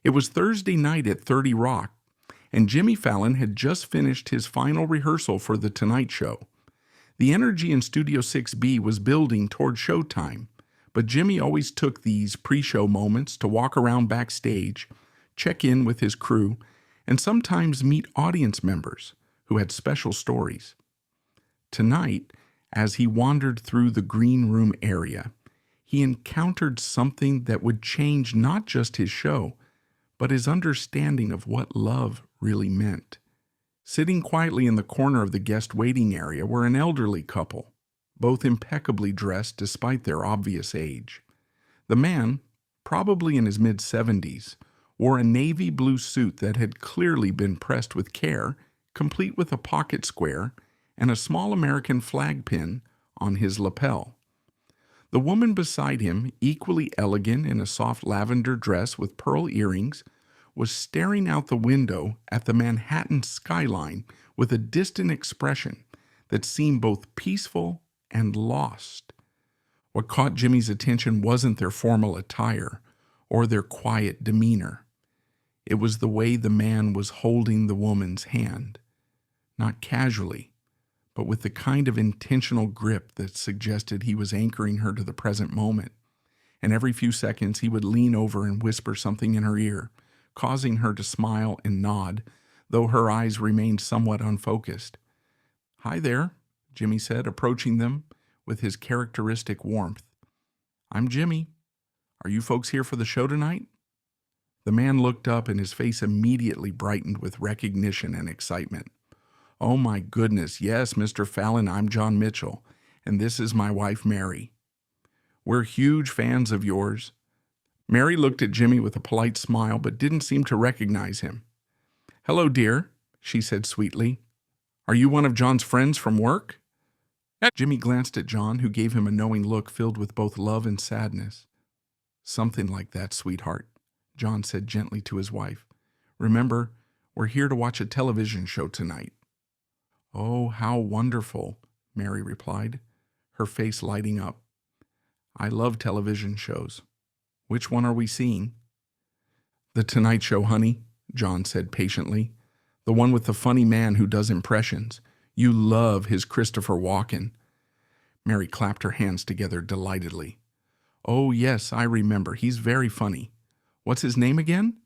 It was Thursday night at 30 Rock, and Jimmy Fallon had just finished his final rehearsal for The Tonight Show. The energy in Studio 6B was building toward showtime, but Jimmy always took these pre-show moments to walk around backstage, check in with his crew, and sometimes meet audience members who had special stories. Tonight, as he wandered through the green room area, he encountered something that would change not just his show, but his understanding of what love really meant. Sitting quietly in the corner of the guest waiting area were an elderly couple, both impeccably dressed despite their obvious age. The man, probably in his mid-70s, wore a navy blue suit that had clearly been pressed with care, complete with a pocket square and a small American flag pin on his lapel. The woman beside him, equally elegant in a soft lavender dress with pearl earrings, was staring out the window at the Manhattan skyline with a distant expression that seemed both peaceful and lost. What caught Jimmy's attention wasn't their formal attire or their quiet demeanor. It was the way the man was holding the woman's hand, not casually, but with the kind of intentional grip that suggested he was anchoring her to the present moment. And every few seconds he would lean over and whisper something in her ear, causing her to smile and nod, though her eyes remained somewhat unfocused. "Hi there," Jimmy said, approaching them with his characteristic warmth. "I'm Jimmy. Are you folks here for the show tonight?" The man looked up and his face immediately brightened with recognition and excitement. "Oh my goodness, yes, Mr. Fallon, I'm John Mitchell, and this is my wife, Mary. We're huge fans of yours." Mary looked at Jimmy with a polite smile, but didn't seem to recognize him. "Hello, dear," she said sweetly. "Are you one of John's friends from work?" Jimmy glanced at John, who gave him a knowing look filled with both love and sadness. "Something like that, sweetheart," John said gently to his wife. "Remember, we're here to watch a television show tonight." "Oh, how wonderful," Mary replied, her face lighting up. "I love television shows. Which one are we seeing?" "The Tonight Show, honey," John said patiently. "The one with the funny man who does impressions. You love his Christopher Walken." Mary clapped her hands together delightedly. "Oh, yes, I remember. He's very funny. What's his name again?"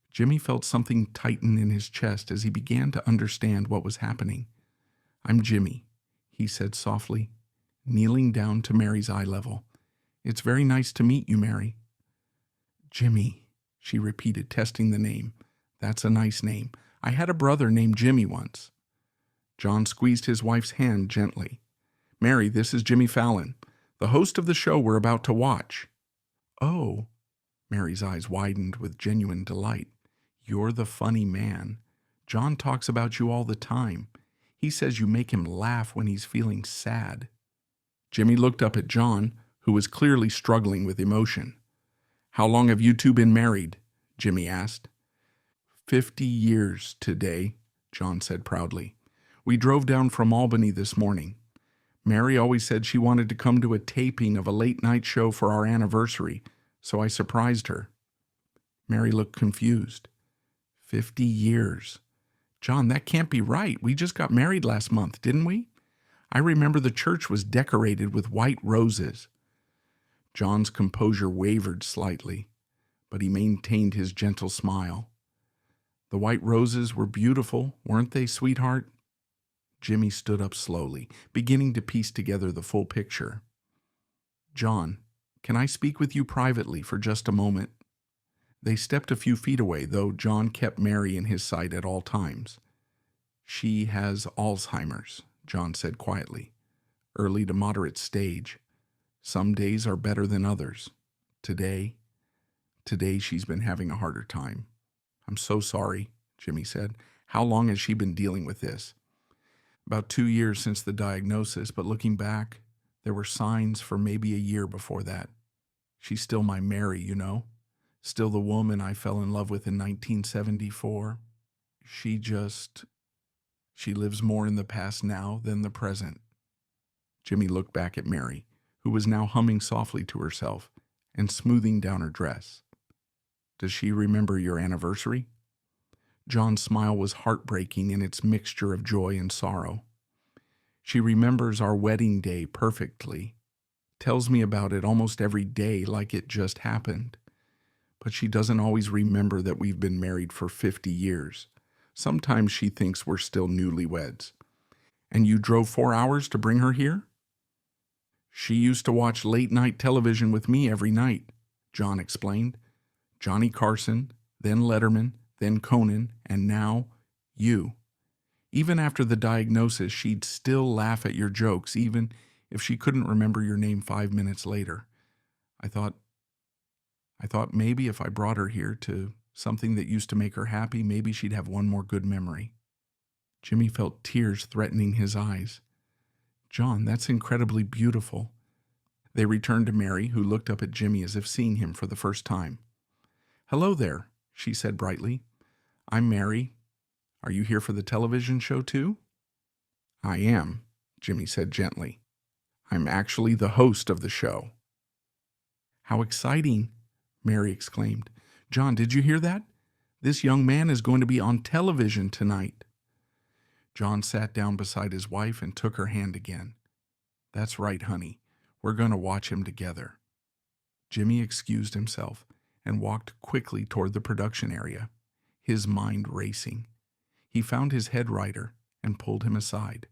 Jimmy felt something tighten in his chest as he began to understand what was happening. "I'm Jimmy," he said softly, kneeling down to Mary's eye level. "It's very nice to meet you, Mary." "Jimmy," she repeated, testing the name. "That's a nice name. I had a brother named Jimmy once." John squeezed his wife's hand gently. "Mary, this is Jimmy Fallon, the host of the show we're about to watch." "Oh," Mary's eyes widened with genuine delight. "You're the funny man. John talks about you all the time. He says you make him laugh when he's feeling sad." Jimmy looked up at John, who was clearly struggling with emotion. "How long have you two been married?" Jimmy asked. 50 years today," John said proudly. "We drove down from Albany this morning. Mary always said she wanted to come to a taping of a late-night show for our anniversary, so I surprised her." Mary looked confused. 50 years. "John, that can't be right. We just got married last month, didn't we? I remember the church was decorated with white roses." John's composure wavered slightly, but he maintained his gentle smile. "The white roses were beautiful, weren't they, sweetheart?" Jimmy stood up slowly, beginning to piece together the full picture. "John, can I speak with you privately for just a moment?" They stepped a few feet away, though John kept Mary in his sight at all times. "She has Alzheimer's," John said quietly. "Early to moderate stage. Some days are better than others. Today she's been having a harder time." "I'm so sorry," Jimmy said. "How long has she been dealing with this?" "About 2 years since the diagnosis, but looking back, there were signs for maybe a year before that. She's still my Mary, you know? Still the woman I fell in love with in 1974. She lives more in the past now than the present." Jimmy looked back at Mary, who was now humming softly to herself and smoothing down her dress. Does she remember your anniversary? John's smile was heartbreaking in its mixture of joy and sorrow. She remembers our wedding day perfectly, tells me about it almost every day like it just happened. But she doesn't always remember that we've been married for 50 years. Sometimes she thinks we're still newlyweds. And you drove 4 hours to bring her here? She used to watch late-night television with me every night, John explained. Johnny Carson, then Letterman, then Conan, and now you. Even after the diagnosis, she'd still laugh at your jokes, even if she couldn't remember your name 5 minutes later. I thought maybe if I brought her here to something that used to make her happy, maybe she'd have one more good memory. Jimmy felt tears threatening his eyes. John, that's incredibly beautiful. They returned to Mary, who looked up at Jimmy as if seeing him for the first time. Hello there, she said brightly. I'm Mary. Are you here for the television show too? I am, Jimmy said gently. I'm actually the host of the show. How exciting, Mary exclaimed. John, did you hear that? This young man is going to be on television tonight. John sat down beside his wife and took her hand again. That's right, honey. We're going to watch him together. Jimmy excused himself and walked quickly toward the production area, his mind racing. He found his head writer and pulled him aside.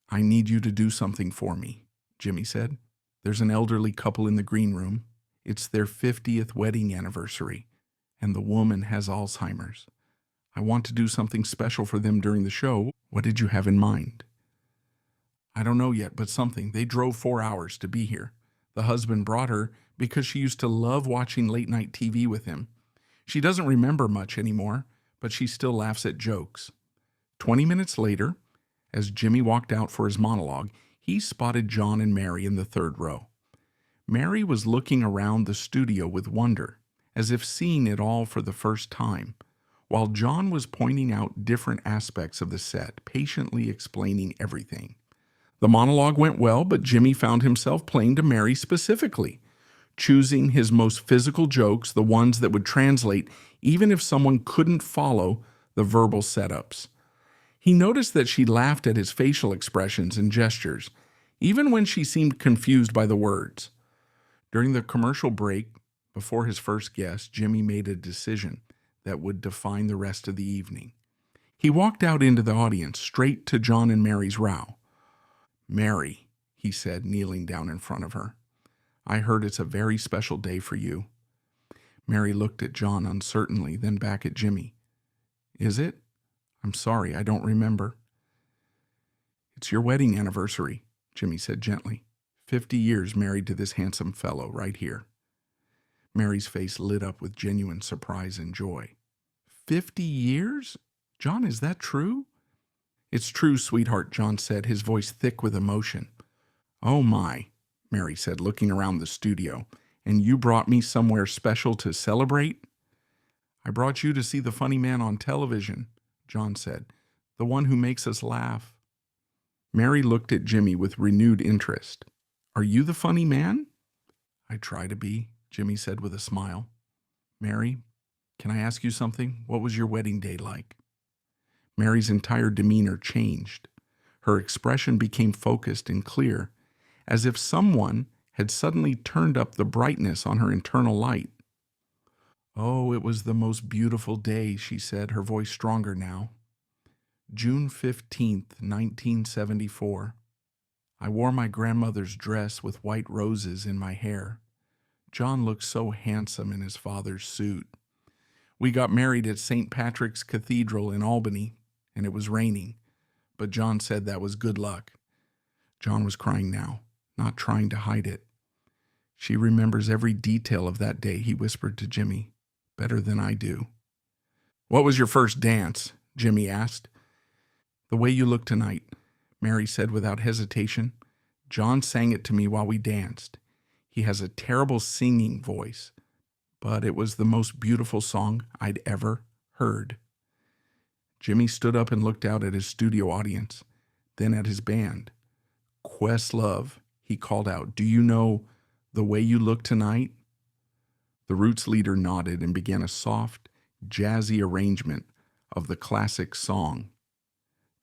I need you to do something for me, Jimmy said. There's an elderly couple in the green room. It's their 50th wedding anniversary, and the woman has Alzheimer's. I want to do something special for them during the show. What did you have in mind? I don't know yet, but something. They drove 4 hours to be here. The husband brought her because she used to love watching late-night TV with him. She doesn't remember much anymore, but she still laughs at jokes. 20 minutes later, as Jimmy walked out for his monologue, he spotted John and Mary in the third row. Mary was looking around the studio with wonder, as if seeing it all for the first time, while John was pointing out different aspects of the set, patiently explaining everything. The monologue went well, but Jimmy found himself playing to Mary specifically, choosing his most physical jokes, the ones that would translate even if someone couldn't follow the verbal setups. He noticed that she laughed at his facial expressions and gestures, even when she seemed confused by the words. During the commercial break, before his first guest, Jimmy made a decision that would define the rest of the evening. He walked out into the audience, straight to John and Mary's row. Mary, he said, kneeling down in front of her, I heard it's a very special day for you. Mary looked at John uncertainly, then back at Jimmy. Is it? I'm sorry, I don't remember. It's your wedding anniversary, Jimmy said gently. 50 years married to this handsome fellow right here. Mary's face lit up with genuine surprise and joy. 50 years? John, is that true? It's true, sweetheart, John said, his voice thick with emotion. Oh my, Mary said, looking around the studio. And you brought me somewhere special to celebrate? I brought you to see the funny man on television, John said, the one who makes us laugh. Mary looked at Jimmy with renewed interest. Are you the funny man? I try to be, Jimmy said with a smile. Mary, can I ask you something? What was your wedding day like? Mary's entire demeanor changed. Her expression became focused and clear, as if someone had suddenly turned up the brightness on her internal light. Oh, it was the most beautiful day, she said, her voice stronger now. June 15th, 1974. I wore my grandmother's dress with white roses in my hair. John looked so handsome in his father's suit. We got married at St. Patrick's Cathedral in Albany, and it was raining, but John said that was good luck. John was crying now, not trying to hide it. She remembers every detail of that day, he whispered to Jimmy, better than I do. What was your first dance? Jimmy asked. The way you look tonight, Mary said without hesitation. John sang it to me while we danced. He has a terrible singing voice, but it was the most beautiful song I'd ever heard. Jimmy stood up and looked out at his studio audience, then at his band. Questlove, he called out, do you know The Way You Look Tonight? The Roots leader nodded and began a soft, jazzy arrangement of the classic song.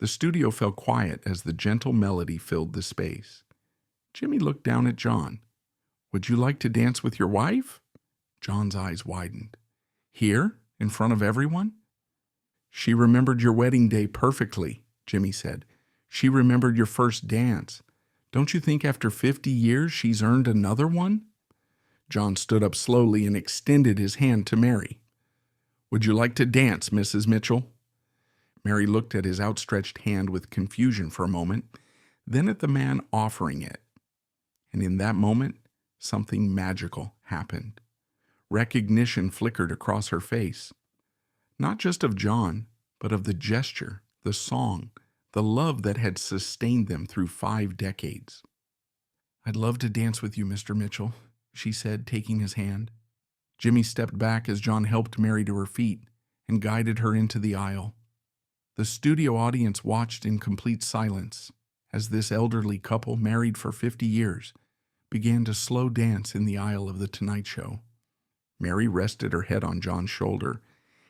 The studio fell quiet as the gentle melody filled the space. Jimmy looked down at John. "Would you like to dance with your wife?" John's eyes widened. "Here, in front of everyone?" "She remembered your wedding day perfectly," Jimmy said. "She remembered your first dance. Don't you think after 50 years she's earned another one?" John stood up slowly and extended his hand to Mary. "Would you like to dance, Mrs. Mitchell?" Mary looked at his outstretched hand with confusion for a moment, then at the man offering it. And in that moment, something magical happened. Recognition flickered across her face. Not just of John, but of the gesture, the song, the love that had sustained them through 5 decades. "I'd love to dance with you, Mr. Mitchell," she said, taking his hand. Jimmy stepped back as John helped Mary to her feet and guided her into the aisle. The studio audience watched in complete silence as this elderly couple, married for 50 years, began to slow dance in the aisle of The Tonight Show. Mary rested her head on John's shoulder,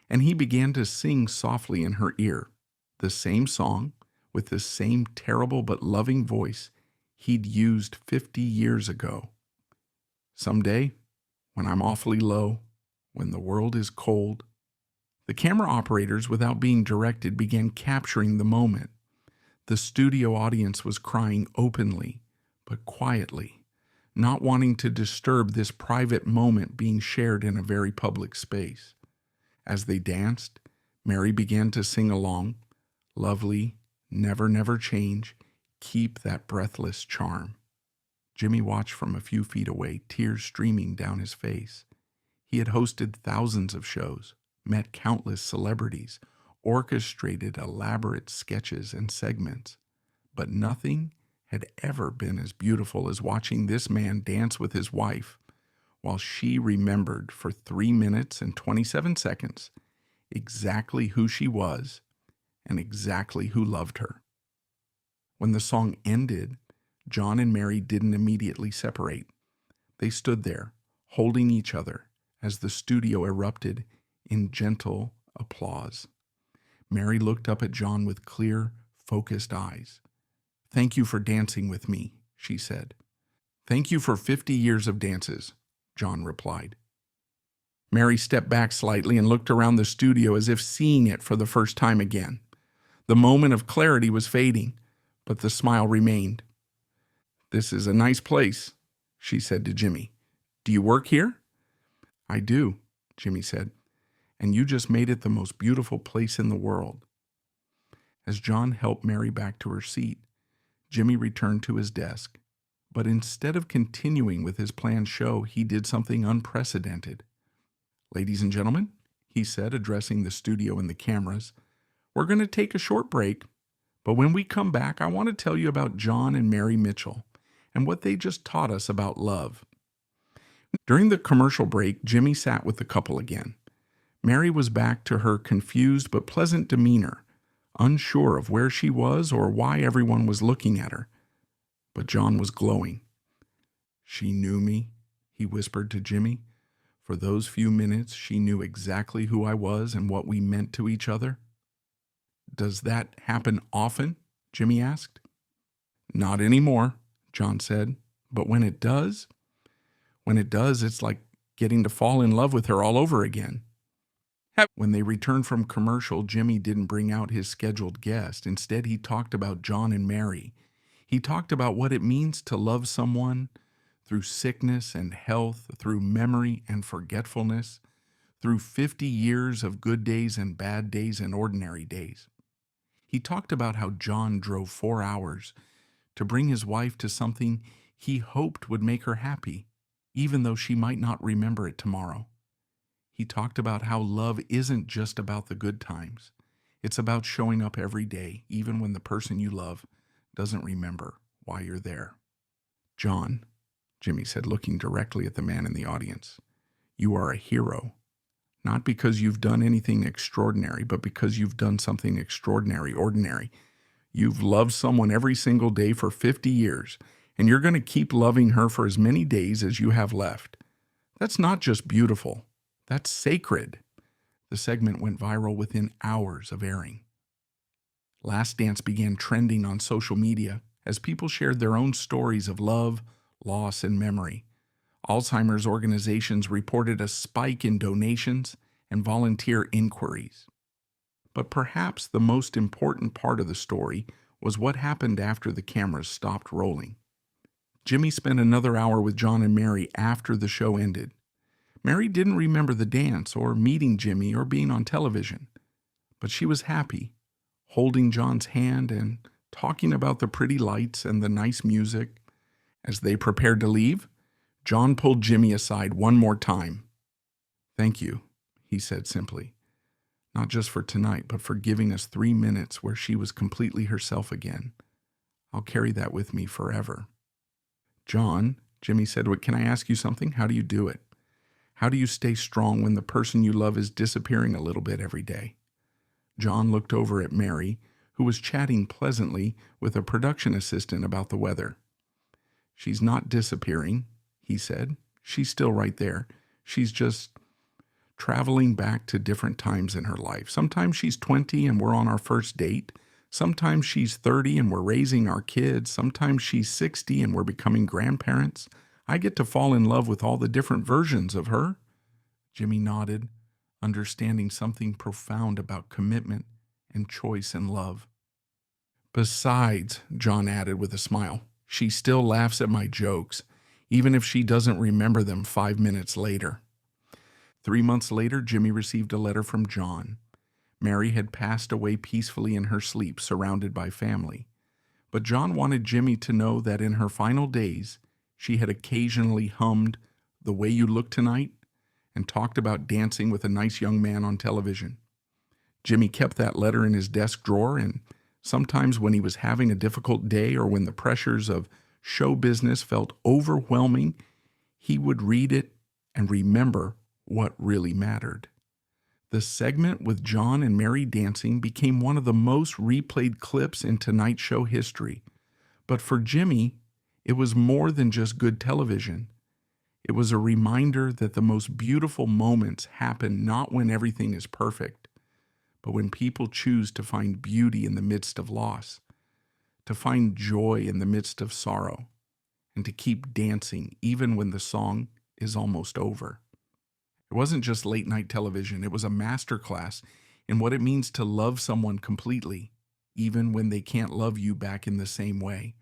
and he began to sing softly in her ear, the same song with the same terrible but loving voice he'd used 50 years ago. "Someday, when I'm awfully low, when the world is cold." The camera operators, without being directed, began capturing the moment. The studio audience was crying openly, but quietly, not wanting to disturb this private moment being shared in a very public space. As they danced, Mary began to sing along, "Lovely, never, never change, keep that breathless charm." Jimmy watched from a few feet away, tears streaming down his face. He had hosted thousands of shows, met countless celebrities, orchestrated elaborate sketches and segments, but nothing had ever been as beautiful as watching this man dance with his wife while she remembered for 3 minutes and 27 seconds exactly who she was and exactly who loved her. When the song ended, John and Mary didn't immediately separate. They stood there, holding each other, as the studio erupted in gentle applause. Mary looked up at John with clear, focused eyes. "Thank you for dancing with me," she said. "Thank you for 50 years of dances," John replied. Mary stepped back slightly and looked around the studio as if seeing it for the first time again. The moment of clarity was fading, but the smile remained. "This is a nice place," she said to Jimmy. "Do you work here?" "I do," Jimmy said. "And you just made it the most beautiful place in the world." As John helped Mary back to her seat, Jimmy returned to his desk. But instead of continuing with his planned show, he did something unprecedented. "Ladies and gentlemen," he said, addressing the studio and the cameras, "we're going to take a short break, but when we come back, I want to tell you about John and Mary Mitchell and what they just taught us about love." During the commercial break, Jimmy sat with the couple again. Mary was back to her confused but pleasant demeanor, unsure of where she was or why everyone was looking at her. But John was glowing. "She knew me," he whispered to Jimmy. "For those few minutes, she knew exactly who I was and what we meant to each other." "Does that happen often?" Jimmy asked. "Not anymore," John said. "But when it does, it's like getting to fall in love with her all over again." When they returned from commercial, Jimmy didn't bring out his scheduled guest. Instead, he talked about John and Mary. He talked about what it means to love someone through sickness and health, through memory and forgetfulness, through 50 years of good days and bad days and ordinary days. He talked about how John drove 4 hours to bring his wife to something he hoped would make her happy, even though she might not remember it tomorrow. He talked about how love isn't just about the good times. It's about showing up every day, even when the person you love doesn't remember why you're there. "John," Jimmy said, looking directly at the man in the audience, "you are a hero, not because you've done anything extraordinary, but because you've done something extraordinary, ordinary. You've loved someone every single day for 50 years, and you're going to keep loving her for as many days as you have left. That's not just beautiful, that's sacred. The segment went viral within hours of airing. Last Dance began trending on social media as people shared their own stories of love, loss, and memory. Alzheimer's organizations reported a spike in donations and volunteer inquiries. But perhaps the most important part of the story was what happened after the cameras stopped rolling. Jimmy spent another hour with John and Mary after the show ended. Mary didn't remember the dance or meeting Jimmy or being on television, but she was happy, holding John's hand and talking about the pretty lights and the nice music. As they prepared to leave, John pulled Jimmy aside one more time. "Thank you," he said simply, "not just for tonight, but for giving us 3 minutes where she was completely herself again. I'll carry that with me forever." "John," Jimmy said, "can I ask you something? How do you do it? How do you stay strong when the person you love is disappearing a little bit every day?" John looked over at Mary, who was chatting pleasantly with a production assistant about the weather. "She's not disappearing," he said. "She's still right there. She's just traveling back to different times in her life. Sometimes she's 20 and we're on our first date. Sometimes she's 30 and we're raising our kids. Sometimes she's 60 and we're becoming grandparents. I get to fall in love with all the different versions of her." Jimmy nodded, understanding something profound about commitment and choice and love. "Besides," John added with a smile, "she still laughs at my jokes, even if she doesn't remember them 5 minutes later." 3 months later, Jimmy received a letter from John. Mary had passed away peacefully in her sleep, surrounded by family. But John wanted Jimmy to know that in her final days, she had occasionally hummed "The Way You Look Tonight" and talked about dancing with a nice young man on television. Jimmy kept that letter in his desk drawer, and sometimes when he was having a difficult day or when the pressures of show business felt overwhelming, he would read it and remember what really mattered. The segment with John and Mary dancing became one of the most replayed clips in Tonight Show history. But for Jimmy, it was more than just good television. It was a reminder that the most beautiful moments happen not when everything is perfect, but when people choose to find beauty in the midst of loss, to find joy in the midst of sorrow, and to keep dancing even when the song is almost over. It wasn't just late-night television. It was a masterclass in what it means to love someone completely, even when they can't love you back in the same way.